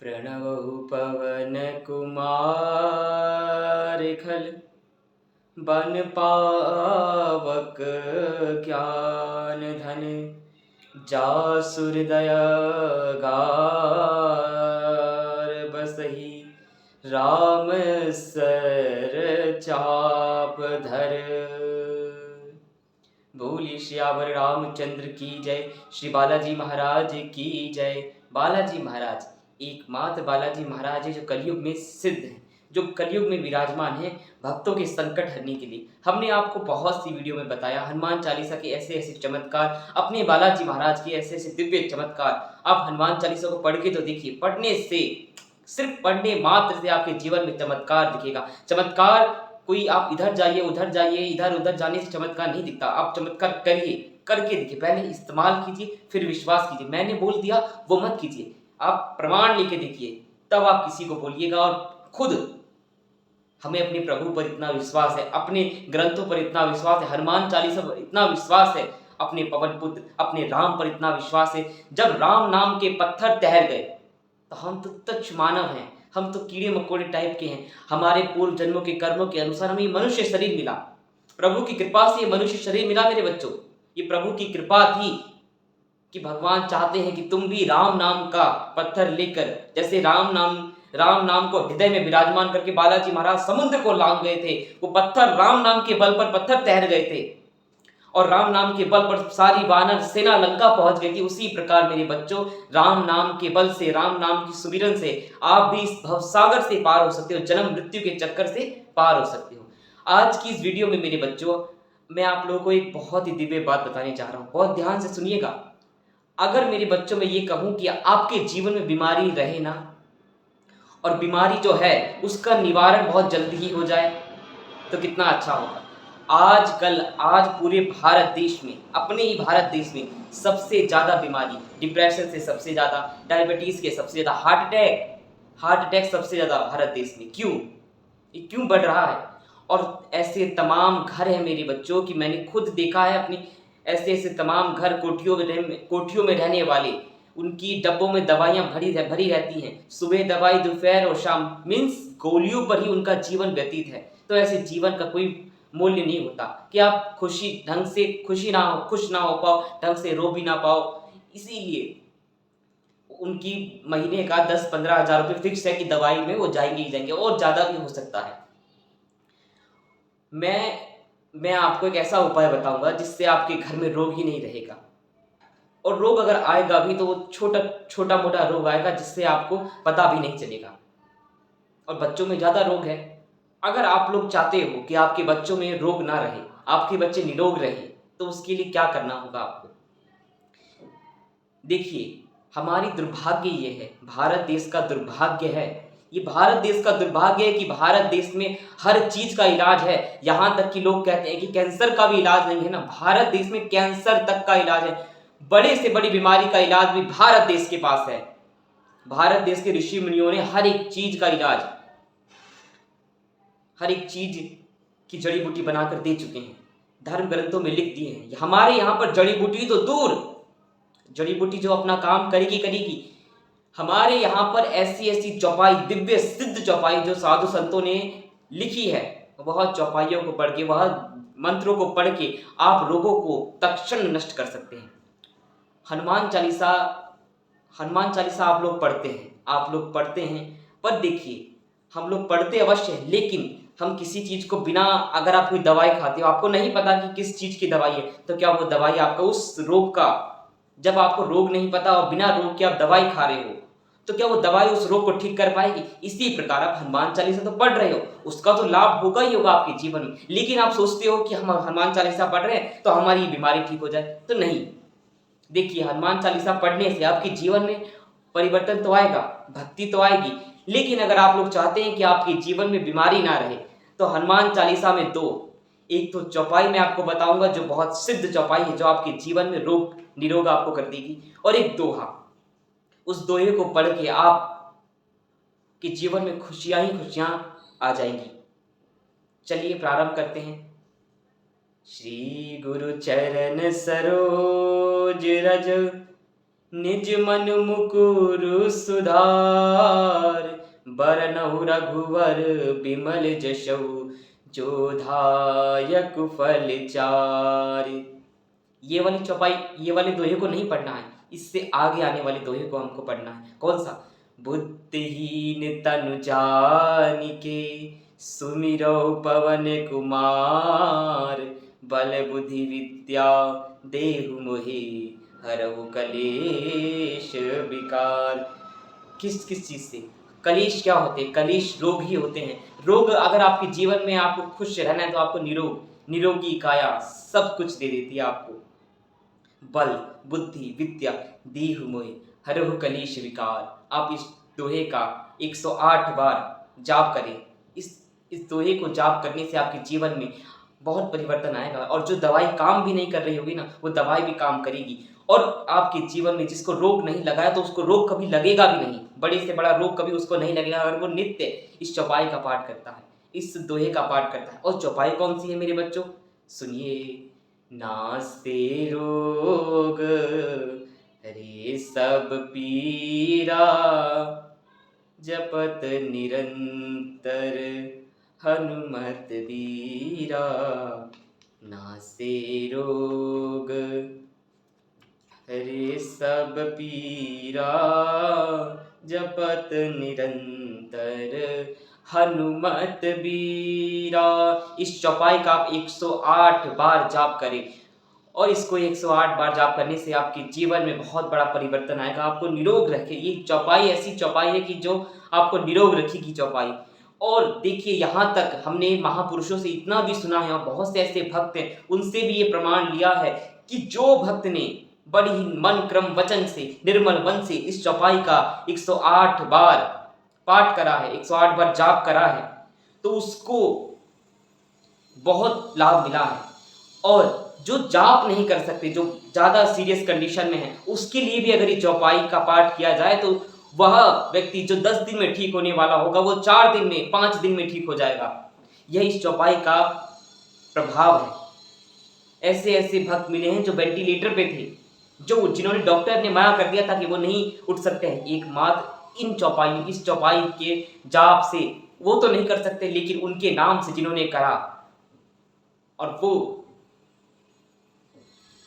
प्रणवहु पवन कुमार खल बन पावक ज्ञान धन जासुर दया गार बसहि राम सर चाप धर। बोलिए श्यावर रामचंद्र की जय। श्री बालाजी महाराज की जय। बालाजी महाराज एकमात्र बालाजी महाराज है जो कलयुग में सिद्ध है, जो कलयुग में विराजमान है भक्तों के संकट हरने के लिए। हमने आपको बहुत सी वीडियो में बताया हनुमान चालीसा के ऐसे ऐसे चमत्कार, अपने बालाजी महाराज के ऐसे ऐसे दिव्य चमत्कार। आप हनुमान चालीसा को पढ़ के तो देखिए, पढ़ने से, सिर्फ पढ़ने मात्र से आपके जीवन में चमत्कार दिखेगा। चमत्कार कोई आप इधर जाइए उधर जाइए, इधर उधर जाने से चमत्कार नहीं दिखता। आप चमत्कार करिए, करके देखिए, पहले इस्तेमाल कीजिए फिर विश्वास कीजिए। मैंने बोल दिया वो मत कीजिए, आप प्रमाण लेके देखिए, तब आप किसी को बोलिएगा। और खुद हमें अपने प्रभु पर इतना विश्वास है, अपने ग्रंथों पर इतना विश्वास है, हनुमान चालीसा पर इतना विश्वास है, अपने पवन पुत्र अपने राम पर इतना विश्वास है। जब राम नाम के पत्थर तैर गए तो हम तो तुच्छ मानव हैं, हम तो कीड़े मकोड़े टाइप के हैं। हमारे पूर्व जन्मों के कर्मों के अनुसार हमें मनुष्य शरीर मिला, प्रभु की कृपा से ये मनुष्य शरीर मिला मेरे बच्चों। ये प्रभु की कृपा थी कि भगवान चाहते हैं कि तुम भी राम नाम का पत्थर लेकर, जैसे राम नाम को हृदय में विराजमान करके बालाजी महाराज समुद्र को लांग गए थे, वो पत्थर राम नाम के बल पर पत्थर तैर गए थे और राम नाम के बल पर सारी वानर सेना लंका पहुंच गई थी। उसी प्रकार मेरे बच्चों, राम नाम के बल से, राम नाम की सुमिरन से आप भी इस भवसागर से पार हो सकते हो, जन्म मृत्यु के चक्कर से पार हो सकते हो। आज की इस वीडियो में मेरे बच्चों, मैं आप लोगों को एक बहुत ही दिव्य बात बताने जा रहा हूँ, बहुत ध्यान से सुनिएगा। अगर मेरे बच्चों में ये कहूँ कि आपके जीवन में बीमारी रहे ना, और बीमारी जो है उसका निवारण बहुत जल्दी ही हो जाए, तो कितना अच्छा होगा। आज पूरे भारत देश में, अपने ही भारत देश में सबसे ज़्यादा बीमारी, डिप्रेशन से सबसे ज़्यादा, डायबिटीज़ के सबसे ज़्यादा, हार्ट अटैक सबसे ज़्यादा भारत देश में। क्यों? ये क्यों बढ़ रहा है? और ऐसे तमाम घर हैं मेरे बच्चों कि मैंने खुद देखा है अपनी, ऐसे ऐसे तमाम घर, कोठियों में रहने वाले, उनकी डब्बों में दवाइयाँ भरी रहती हैं। सुबह दवाई, दोपहर और शाम, मीन्स गोलियों पर ही उनका जीवन व्यतीत है। तो ऐसे जीवन का कोई मूल्य नहीं होता कि आप ढंग से खुश ना हो पाओ, ढंग से रो भी ना पाओ। इसीलिए उनकी महीने का 10-15 हज़ार रुपये फिक्स है कि दवाई में वो जाएंगे ही जाएंगे, और ज़्यादा भी हो सकता है। मैं आपको एक ऐसा उपाय बताऊंगा जिससे आपके घर में रोग ही नहीं रहेगा, और रोग अगर आएगा भी तो वो छोटा मोटा रोग आएगा जिससे आपको पता भी नहीं चलेगा। और बच्चों में ज़्यादा रोग है। अगर आप लोग चाहते हो कि आपके बच्चों में रोग ना रहे, आपके बच्चे निरोग रहे, तो उसके लिए क्या करना होगा आपको? देखिए, हमारी दुर्भाग्य ये है, भारत देश का दुर्भाग्य है, ये भारत देश का दुर्भाग्य है कि भारत देश में हर चीज का इलाज है। यहाँ तक कि लोग कहते हैं कि कैंसर का भी इलाज नहीं है ना, भारत देश में कैंसर तक का इलाज है। बड़े से बड़ी बीमारी का इलाज भी भारत देश के पास है। भारत देश के ऋषि मुनियों ने हर एक चीज का इलाज, हर एक चीज की जड़ी बूटी बनाकर दे चुके हैं, धर्म ग्रंथों में लिख दिए हैं। हमारे यहाँ पर जड़ी बूटी तो दूर, जड़ी बूटी जो अपना काम करेगी। हमारे यहाँ पर ऐसी ऐसी चौपाई, दिव्य सिद्ध चौपाई जो साधु संतों ने लिखी है, वह चौपाइयों को पढ़ के, वह मंत्रों को पढ़ के आप रोगों को तत्क्षण नष्ट कर सकते हैं। हनुमान चालीसा आप लोग पढ़ते हैं, पर देखिए, हम लोग पढ़ते अवश्य है, लेकिन हम किसी चीज को बिना, अगर आप कोई दवाई खाते हो, आपको नहीं पता कि किस चीज की दवाई है, तो क्या वो दवाई आपका उस रोग का, जब आपको रोग नहीं पता और बिना रोग के आप दवाई खा रहे हो, तो क्या वो दवाई उस रोग को ठीक कर पाएगी? इसी प्रकार आप हनुमान चालीसा तो पढ़ रहे हो, उसका तो लाभ होगा ही होगा आपके जीवन में, लेकिन आप सोचते हो कि हम हनुमान चालीसा पढ़ रहे हैं तो हमारी बीमारी ठीक हो जाए, तो नहीं। देखिए, हनुमान चालीसा पढ़ने से आपके जीवन में परिवर्तन तो आएगा, भक्ति तो आएगी, लेकिन अगर आप लोग चाहते हैं कि आपके जीवन में बीमारी ना रहे, तो हनुमान चालीसा में एक तो चौपाई मैं आपको बताऊंगा जो बहुत सिद्ध चौपाई है, जो आपके जीवन में रोग निरोग आपको कर देगी, और एक दोहा, उस दोहे को पढ़ के आप के जीवन में खुशियां ही खुशियां आ जाएंगी। चलिए प्रारंभ करते हैं। श्री गुरु चरण सरोज रज निज मन मुकुरु सुधार, बरनहु रघुवर बिमल जशु, जो धायक फल चार। ये वाली चौपाई, ये वाले दोहे को नहीं पढ़ना है, इससे आगे आने वाले दोहे को हमको पढ़ना है। कौन सा? बुद्धिहीन तनु जानिके, सुमिरौ पवन कुमार, बल बुद्धि विद्या देहु मोहि, हरहु कलेश विकार। किस किस चीज से? कलेश क्या होते हैं? कलेश रोग ही होते हैं। रोग अगर आपके जीवन में आपको खुश रहना है तो आपको निरोगी काया सब कुछ दे देती है आपको। बल बुद्धि विद्या दीहु मोहि, हरहु कलेश विकार। आप इस दोहे का 108 बार जाप करें। इस दोहे को जाप करने से आपके जीवन में बहुत परिवर्तन आएगा, और जो दवाई काम भी नहीं कर रही होगी ना, वो दवाई भी काम करेगी। और आपके जीवन में जिसको रोग नहीं लगा है तो उसको रोग कभी लगेगा भी नहीं, बड़े से बड़ा रोग कभी उसको नहीं लगेगा अगर वो नित्य इस चौपाई का पाठ करता है, इस दोहे का पाठ करता है। और चौपाई कौन सी है मेरे बच्चों? सुनिए। नास्ते रोग रे सब पीरा, जपत निरंतर हनुमत बीरा। नासे रोग रे सब पीरा, जपत निरंतर हनुमत बीरा। इस चौपाई का आप 108 बार जाप करें, और इसको 108 बार जाप करने से आपके जीवन में बहुत बड़ा परिवर्तन आएगा, आपको निरोग रखे। ये चौपाई ऐसी चौपाई है कि जो आपको निरोग रखेगी चौपाई। और देखिए, यहाँ तक हमने महापुरुषों से इतना भी सुना है, और बहुत से ऐसे भक्त हैं उनसे भी ये प्रमाण लिया है कि जो भक्त ने बड़ी ही मन क्रम वचन से निर्मल मन से इस चौपाई का 108 बार पाठ करा है, 108 बार जाप करा है, तो उसको बहुत लाभ मिला है। और जो जाप नहीं कर सकते, जो ज्यादा सीरियस कंडीशन में है, उसके लिए भी अगर ये चौपाई का पाठ किया जाए तो वह व्यक्ति जो 10 दिन में ठीक होने वाला होगा वो 4 दिन में 5 दिन में ठीक हो जाएगा। यह इस चौपाई का प्रभाव है। ऐसे ऐसे भक्त मिले हैं जो वेंटिलेटर पे थे, जिन्होंने डॉक्टर ने मना कर दिया था कि वो नहीं उठ सकते हैं, एकमात्र इस चौपाई के जाप से वो तो नहीं कर सकते, लेकिन उनके नाम से जिन्होंने करा और वो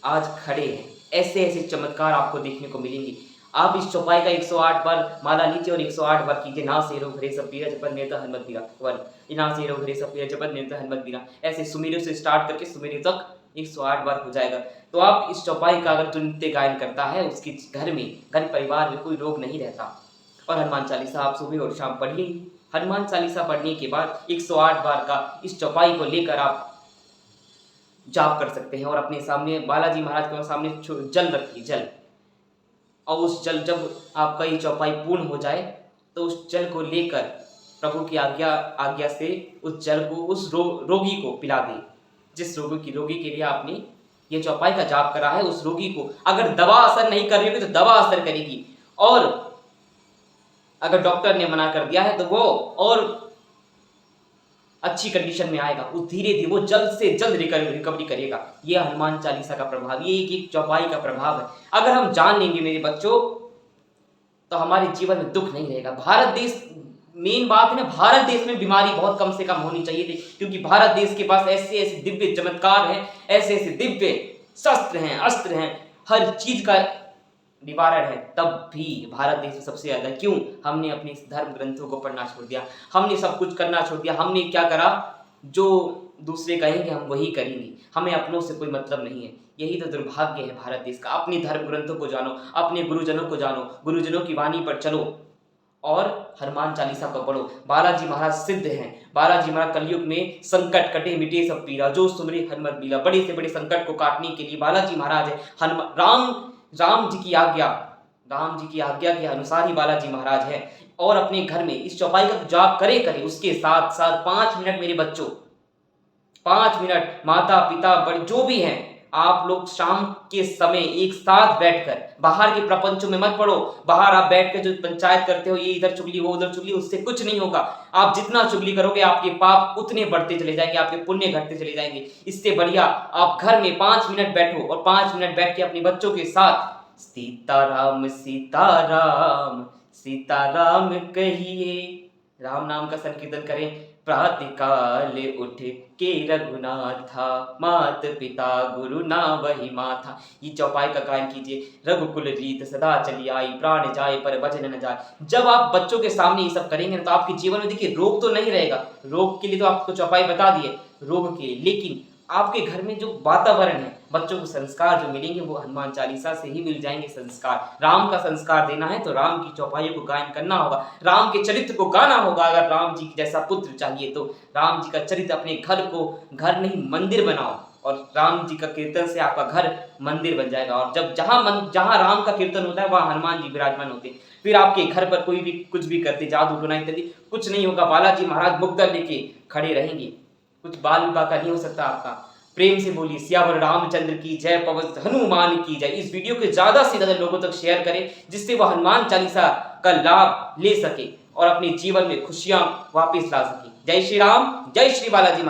आज खड़े हैं। ऐसे ऐसे चमत्कार आपको देखने को मिलेंगे। आप इस चौपाई का 108 बार माला लीजिए और 108 बार कीजिए। ना से रोग हरे सब पीरा, जपत निरंतर हनुमत बीरा। वन ना से रोग हरे सब पीरा, जपत निरंतर हनुमत बीरा। ऐसे सुमेरु से स्टार्ट करके सुमेरु तक 108 बार हो जाएगा। तो आप इस चौपाई का अगर जो नित्य गायन करता है, उसके घर परिवार में कोई रोग नहीं रहता। और हनुमान चालीसा आप सुबह और शाम पढ़िए। हनुमान चालीसा पढ़ने के बाद 108 बार का इस चौपाई को लेकर आप जाप कर सकते हैं। और अपने सामने बालाजी महाराज के सामने जल रखिए, जल। और उस जल, जब आपका ये चौपाई पूर्ण हो जाए तो उस जल को लेकर प्रभु की आज्ञा से उस जल को उस रोगी को पिला दें। जिस रोगी के लिए आपने ये चौपाई का जाप करा है, उस रोगी को अगर दवा असर नहीं कर रही होगी तो दवा असर करेगी, और अगर डॉक्टर ने मना कर दिया है तो वो और अच्छी कंडीशन में आएगा, वो धीरे धीरे वो जल्द से जल्द रिकवरी करेगा। ये हनुमान चालीसा का प्रभाव, ये एक चौपाई का प्रभाव है। अगर हम जान लेंगे मेरे बच्चों, तो हमारे जीवन में दुख नहीं रहेगा। भारत देश, मेन बात है ना, भारत देश में बीमारी बहुत कम से कम होनी चाहिए थी, क्योंकि भारत देश के पास ऐसे ऐसे दिव्य चमत्कार हैं, ऐसे ऐसे दिव्य शस्त्र हैं, अस्त्र हैं, हर चीज का निवारण है। तब भी भारत देश में सबसे ज्यादा क्यों? हमने अपने धर्म ग्रंथों को पढ़ना छोड़ दिया, हमने सब कुछ करना छोड़ दिया। हमने क्या करा? जो दूसरे कहेंगे हम वही करेंगे, हमें अपनों से कोई मतलब नहीं है। यही तो दुर्भाग्य है भारत देश का। अपने धर्म ग्रंथों को जानो, अपने गुरुजनों को जानो, गुरुजनों की वाणी पर चलो और हनुमान चालीसा को पढ़ो। बालाजी महाराज सिद्ध हैं। बालाजी महाराज कलयुग में संकट कटे मिटे सब पीरा, जो सुमरे हनुमत बीरा। बड़े से बड़े संकट को काटने के लिए बालाजी महाराज है। राम जी की आज्ञा के अनुसार ही बालाजी महाराज है। और अपने घर में इस चौपाई का जाप करे, उसके साथ साथ 5 मिनट मेरे बच्चों, 5 मिनट माता पिता बड़े जो भी हैं, आप लोग शाम के समय एक साथ बैठकर, बाहर के प्रपंचों में मत पड़ो। बाहर आप बैठकर जो पंचायत करते हो, ये इधर चुगली वो उधर चुगली, उससे कुछ नहीं होगा। आप जितना चुगली करोगे आपके पाप उतने बढ़ते चले जाएंगे, आपके पुण्य घटते चले जाएंगे। इससे बढ़िया आप घर में 5 मिनट बैठो और 5 मिनट बैठ के अपने बच्चों के साथ सीताराम सीताराम सीताराम कहिए। राम नाम का संकीर्तन करें। प्रातःकाल उठ के रघुनाथा, मात पिता गुरु ना वही माथा। ये चौपाई का गायन कीजिए। रघुकुल रीत सदा चली आई, प्राण जाए पर वचन न जाए। जब आप बच्चों के सामने ये सब करेंगे तो आपके जीवन में देखिए रोग तो नहीं रहेगा। रोग के लिए तो आपको चौपाई बता दिए, रोग के लिए, लेकिन आपके घर में जो वातावरण है, बच्चों को संस्कार जो मिलेंगे वो हनुमान चालीसा से ही मिल जाएंगे। संस्कार, राम का संस्कार देना है तो राम की चौपाइयों को गायन करना होगा, राम के चरित्र को गाना होगा। अगर राम जी जैसा पुत्र चाहिए तो राम जी का चरित्र अपने घर को, घर नहीं मंदिर बनाओ, और राम जी का कीर्तन से आपका घर मंदिर बन जाएगा। और जब जहां राम का कीर्तन होता है वहां हनुमान जी विराजमान होते हैं। फिर आपके घर पर कोई भी कुछ भी करते, जादू टोना इत्यादि कुछ नहीं होगा। बालाजी महाराज मुक्ता लेके खड़े रहेंगे। कुछ बाल विवाह का नहीं हो सकता आपका। प्रेम से बोलिए सियावर रामचंद्र की जय, पवन हनुमान की जय। इस वीडियो को ज्यादा से ज्यादा लोगों तक शेयर करें, जिससे वह हनुमान चालीसा का लाभ ले सके और अपने जीवन में खुशियां वापस ला सके। जय श्री राम, जय श्री बालाजी।